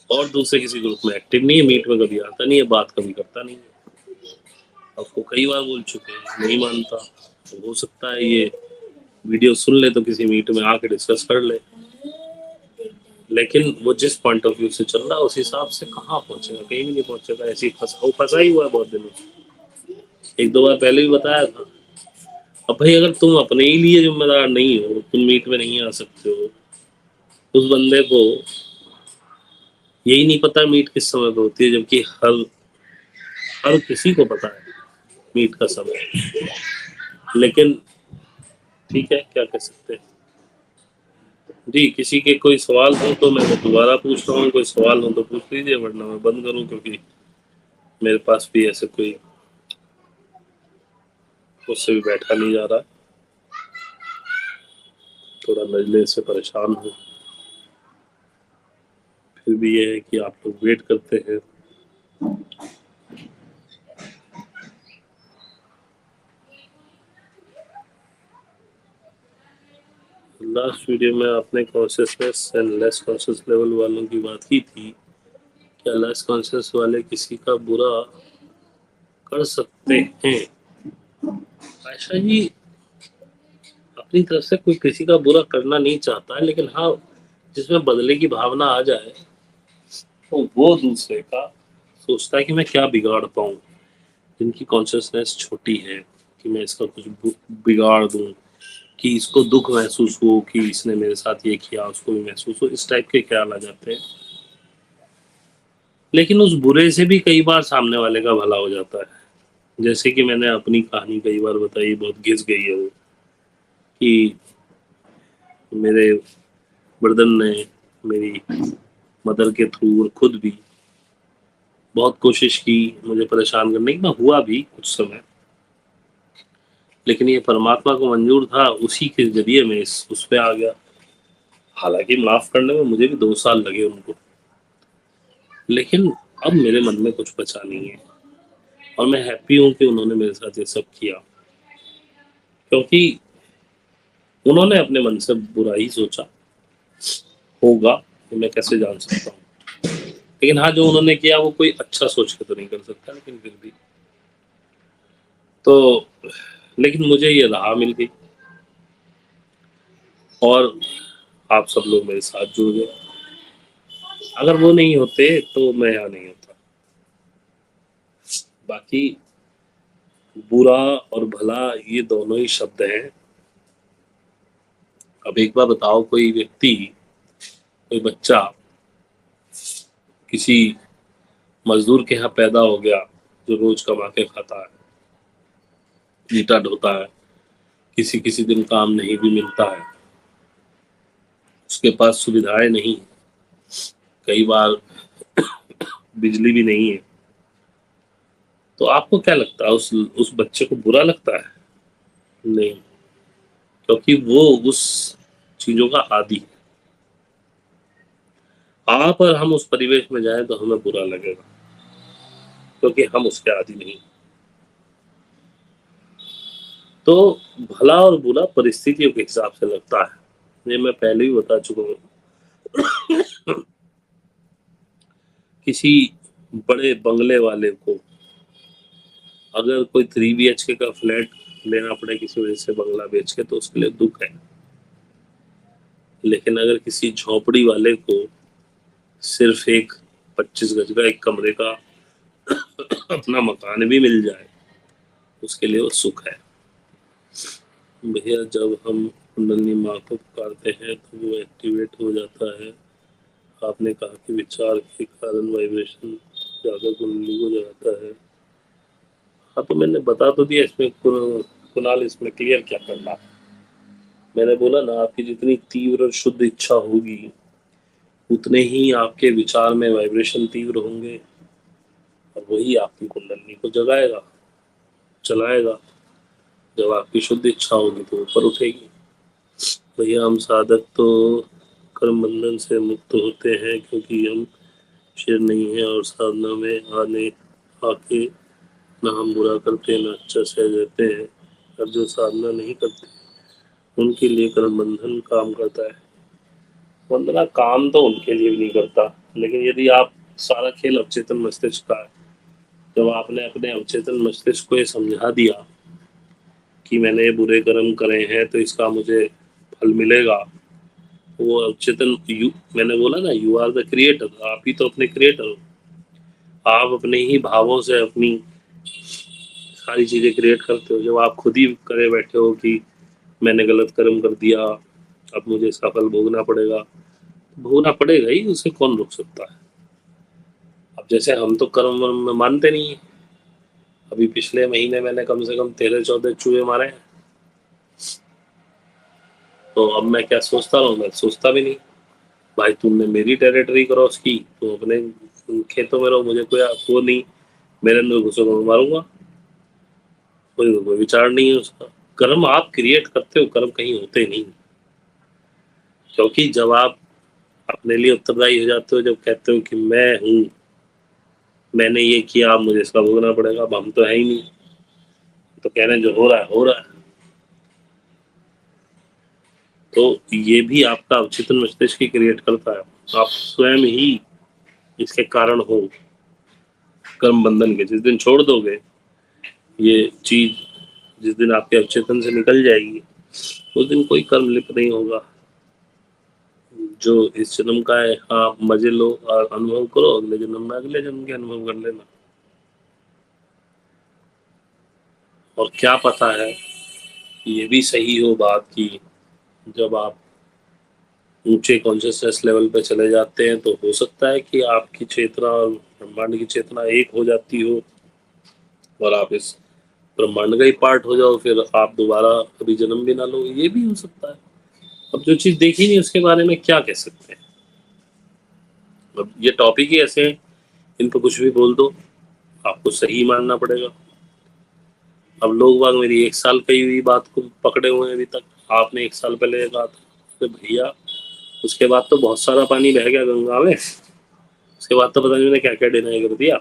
और दूसरे किसी ग्रुप में एक्टिव नहीं है, मीट में कभी आता नहीं है, बात कभी करता नहीं है। आपको कई बार बोल चुके हैं, नहीं मानता। तो हो सकता है ये वीडियो सुन ले तो किसी मीट में आके डिस्कस कर ले, लेकिन वो जिस पॉइंट ऑफ व्यू से चल रहा है उस हिसाब से कहाँ पहुंचेगा? कहीं भी नहीं पहुंचेगा। ऐसे ही फंसा ही हुआ है बहुत दिनों से। एक दो बार पहले भी बताया था। अब भाई, अगर तुम अपने ही लिए जिम्मेदार नहीं हो, तुम मीट में नहीं आ सकते हो, उस बंदे को यही नहीं पता मीट किस समय पे होती है, जबकि हर हर किसी को पता है मीट का समय। लेकिन ठीक है, क्या कर सकते हैं। जी, किसी के कोई सवाल हो तो मैं दोबारा पूछ रहा हूँ। कोई सवाल हो तो पूछ लीजिए, वरना मैं बंद करूँ, क्योंकि मेरे पास भी ऐसे कोई उससे भी बैठा नहीं जा रहा। थोड़ा नजले से परेशान हूँ। फिर भी ये है कि आप लोग वेट करते हैं। लास्ट वीडियो में आपने consciousness and less conscious level वालों की बात की थी। क्या लेस कॉन्शियस वाले किसी का बुरा कर सकते हैं? आयशा जी, अपनी तरफ से कोई किसी का बुरा करना नहीं चाहता है, लेकिन हाँ, जिसमें बदले की भावना आ जाए तो वो दूसरे का सोचता है कि मैं क्या बिगाड़ पाऊं। जिनकी कॉन्शियसनेस छोटी है कि मैं इसका कुछ बिगाड़ दूं, कि इसको दुख महसूस हो कि इसने मेरे साथ ये किया, उसको भी महसूस हो, इस टाइप के ख्याल आ जाते हैं। लेकिन उस बुरे से भी कई बार सामने वाले का भला हो जाता है। जैसे कि मैंने अपनी कहानी कई बार बताई, बहुत घिस गई है वो, कि मेरे ब्रदर ने मेरी मदर के थ्रू और खुद भी बहुत कोशिश की मुझे परेशान करने की। मैं हुआ भी कुछ समय, लेकिन ये परमात्मा को मंजूर था, उसी के जरिए मैं इस उस पे आ गया। हालांकि माफ करने में मुझे भी 2 साल लगे उनको, लेकिन अब मेरे मन में कुछ बचा नहीं है। और मैं हैप्पी हूँ कि उन्होंने मेरे साथ ये सब किया, क्योंकि उन्होंने अपने मन से बुरा ही सोचा होगा, कि मैं कैसे जान सकता हूँ। लेकिन हाँ, जो उन्होंने किया वो कोई अच्छा सोच के तो नहीं कर सकता, लेकिन फिर भी तो। लेकिन मुझे ये राह मिल गई, और आप सब लोग मेरे साथ जुड़ गए। अगर वो नहीं होते तो मैं यहाँ नहीं होता। बाकी बुरा और भला ये दोनों ही शब्द हैं। अब एक बार बताओ, कोई व्यक्ति, कोई बच्चा किसी मजदूर के यहाँ पैदा हो गया, जो रोज कमा के खाता है, ईटा ढोता है, किसी किसी दिन काम नहीं भी मिलता है, उसके पास सुविधाएं नहीं, कई बार बिजली भी नहीं है, तो आपको क्या लगता है उस बच्चे को बुरा लगता है? नहीं, क्योंकि वो उस चीजों का आदी है। आप और हम उस परिवेश में जाएं तो हमें बुरा लगेगा, क्योंकि हम उसके आदी नहीं। तो भला और बुरा परिस्थितियों के हिसाब से लगता है, ये मैं पहले ही बता चुका हूँ। किसी बड़े बंगले वाले को अगर कोई 3 BHK का फ्लैट लेना पड़े किसी वजह से बंगला बेच के, तो उसके लिए दुख है। लेकिन अगर किसी झोपड़ी वाले को सिर्फ एक 25 गज का एक कमरे का अपना मकान भी मिल जाए, उसके लिए वो सुख है। भैया जब हम कुंडली माँ को पुकारते हैं तो वो एक्टिवेट हो जाता है। आपने कहा कि विचार के कारण वाइब्रेशन जाकर कुंडली को जगाता है। हाँ, तो मैंने बता तो दिया। इसमें कुणाल, इसमें क्लियर क्या करना है? मैंने बोला ना, आपकी जितनी तीव्र और शुद्ध इच्छा होगी उतने ही आपके विचार में वाइब्रेशन तीव्र होंगे, और वही आपकी कुंडली को जगाएगा, चलाएगा। जब आपकी शुद्ध इच्छा होगी तो ऊपर उठेगी। भैया हम साधक तो कर्म बंधन से मुक्त होते हैं, क्योंकि हम शेर नहीं है, और साधना में आने आके ना हम बुरा करते ना अच्छा सह देते हैं। और जो साधना नहीं करते उनके लिए कर्म बंधन काम करता है। वंदना काम तो उनके लिए भी नहीं करता, लेकिन यदि आप सारा खेल अवचेतन मस्तिष्क का है, जब आपने अपने अवचेतन मस्तिष्क को ये समझा दिया कि मैंने ये बुरे कर्म करे हैं तो इसका मुझे फल मिलेगा, वो अवचेतन मैंने बोला ना, यू आर द क्रिएटर। आप ही तो अपने क्रिएटर हो। आप अपने ही भावों से अपनी सारी चीजें क्रिएट करते हो। जब आप खुद ही करे बैठे हो कि मैंने गलत कर्म कर दिया, अब मुझे इसका फल भोगना पड़ेगा, भोगना पड़ेगा ही, उसे कौन रोक सकता है? अब जैसे हम तो कर्म वर्म में मानते नहीं है। अभी पिछले महीने मैंने कम से कम 13-14 चूहे मारे हैं, तो अब मैं क्या सोचता रहूं? मैं सोचता भी नहीं। भाई तुमने मेरी टेरिटरी क्रॉस की, तुम अपने खेतों में रहो, मुझे कोई वो नहीं। मेरे अंदर घुसो तो मैं मारूंगा। कोई विचार नहीं है उसका। कर्म आप क्रिएट करते हो, कर्म कहीं होते नहीं। क्योंकि जब आप अपने लिए उत्तरदायी हो जाते हो, जब कहते हो कि मैं हूं, मैंने ये किया, अब मुझे इसका भोगना पड़ेगा, अब हम तो है ही नहीं, तो कह रहे हैं जो हो रहा है हो रहा है। तो ये भी आपका अवचेतन मस्तिष्क ही क्रिएट करता है। आप स्वयं ही इसके कारण हो कर्म बंधन के। जिस दिन छोड़ दोगे ये चीज, जिस दिन आपके अवचेतन से निकल जाएगी, उस दिन कोई कर्म लिप नहीं होगा। जो इस जन्म का है, आप मजे लो और अनुभव करो, अगले जन्म में अगले जन्म के अनुभव कर लेना। और क्या पता है, ये भी सही हो बात की जब आप ऊंचे कॉन्शियसनेस लेवल पे चले जाते हैं तो हो सकता है कि आपकी चेतना और ब्रह्मांड की चेतना एक हो जाती हो, और आप इस ब्रह्मांड का ही पार्ट हो जाओ, फिर आप दोबारा कभी जन्म भी ना लो। ये भी हो सकता है। अब जो चीज देखी नहीं उसके बारे में क्या कह सकते हैं? अब ये टॉपिक ही ऐसे हैं, इन पर कुछ भी बोल दो, आपको सही मानना पड़ेगा। अब लोग बाग मेरी 1 साल कही हुई बात को पकड़े हुए हैं अभी तक। आपने 1 साल पहले कहा था, तो भैया उसके बाद तो बहुत सारा पानी बह गया गंगा में, उसके बाद तो पता नहीं मैंने क्या क्या डिनाई कर दिया।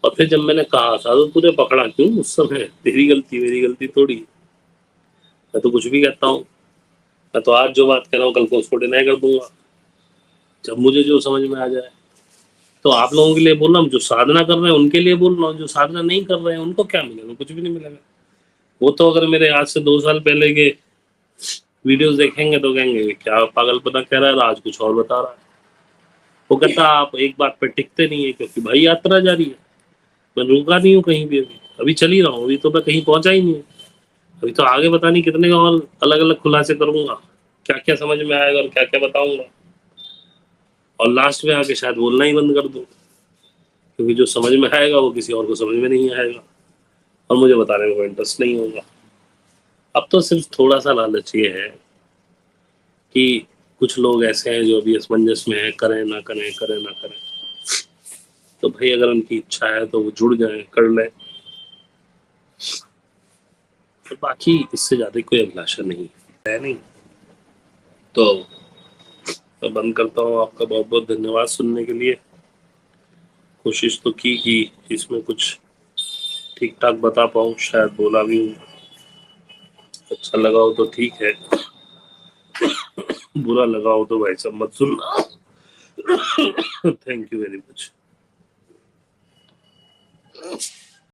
और फिर जब मैंने कहा था तो तूने पकड़ा क्यों उस समय? तेरी गलती मेरी गलती थोड़ी। मैं तो कुछ भी कहता हूँ, मैं तो आज जो बात कर रहा हूँ कल को उसको डिनाई कर दूंगा, जब मुझे जो समझ में आ जाए। तो आप लोगों के लिए बोल रहा हूँ, जो साधना कर रहे हैं उनके लिए बोल रहा हूँ। जो साधना नहीं कर रहे हैं उनको क्या मिलेगा? कुछ भी नहीं मिलेगा। वो तो अगर मेरे आज से 2 साल पहले के वीडियोस देखेंगे तो कहेंगे क्या पागलपना कह रहा है, आज कुछ और बता रहा है। वो कहता आप एक बात पे टिकते नहीं है, क्योंकि भाई यात्रा जारी है। मैं रुका नहीं हूँ कहीं भी, अभी अभी चल ही रहा हूँ। अभी तो मैं कहीं पहुंचा ही नहीं हूँ। अभी तो आगे पता नहीं कितने का और अलग अलग खुलासे करूंगा, क्या क्या समझ में आएगा और क्या क्या बताऊंगा, और लास्ट में आके शायद बोलना ही बंद कर दूं, क्योंकि जो समझ में आएगा वो किसी और को समझ में नहीं आएगा, और मुझे बताने में कोई इंटरेस्ट नहीं होगा। अब तो सिर्फ थोड़ा सा लालच ये है कि कुछ लोग ऐसे हैं जो अभी असमंजस में है, करें ना करें, करें ना करें। तो भाई अगर उनकी इच्छा है तो वो जुड़ जाए, कर लें। तो बाकी इससे ज्यादा कोई अभिलाषा नहीं है नहीं। तो मैं बंद करता हूँ। आपका बहुत बहुत धन्यवाद सुनने के लिए। कोशिश तो की कि इसमें कुछ ठीक ठाक बता पाऊँ, शायद बोला भी हूँ। अच्छा लगा हो तो ठीक है, बुरा लगा हो तो भाई सब मत सुनना। Thank you very much.